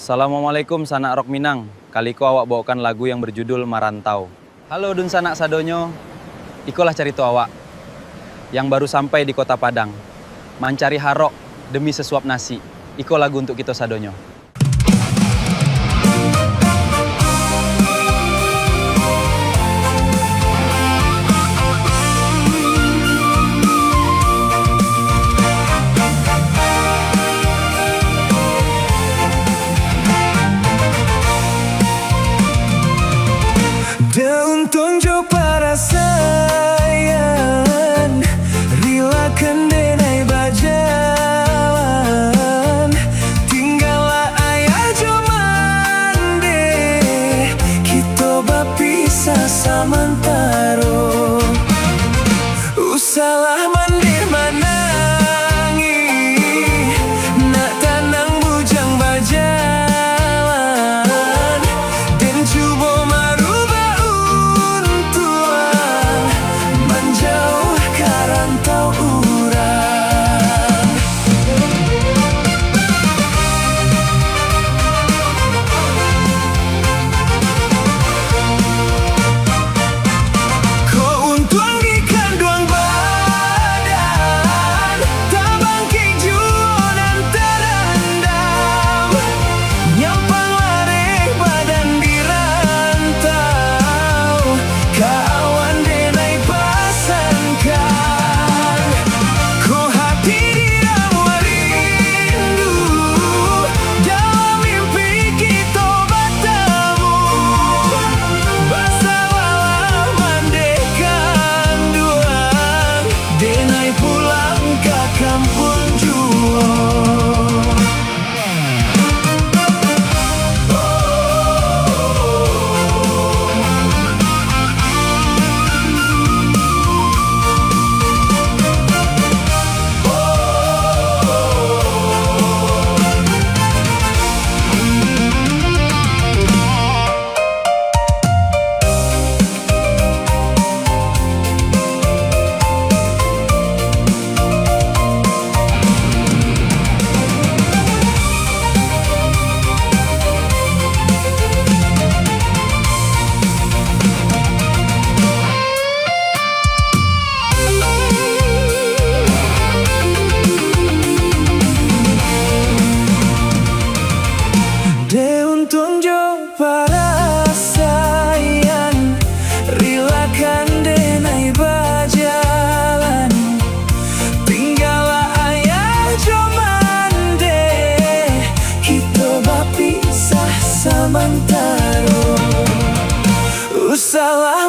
Assalamualaikum sanak Rock Minang. Kali ko awak bawakan lagu yang berjudul Marantau. Halo dun sanak sadonyo. Ikolah carito awak yang baru sampai di kota Padang. Mencari harok demi sesuap nasi. Iko lagu untuk kita sadonyo. Daun tonjo para sayang, rilakan denai bajalan. Tinggallah ayah jomande, kita bapisah samantaro. Usalah mandir manangi, nak tanang bujang bajalan. Dan cubo marubah untuan, menjauh karantau urang. Ko untuang di kanduang badan, tabang kejuan dan terendam. Nyampang lari badan di rantau, kawan denai pasangkan. Ko hati diramu rindu, dalam mimpi kita bertemu. Basawalah mandekan duang, denai pulang ke kampung juang. Daun tonjo para sayang, rilakan denai bajalan. Tinggallah ayah jomande, kita bapisah samantaro. Usalah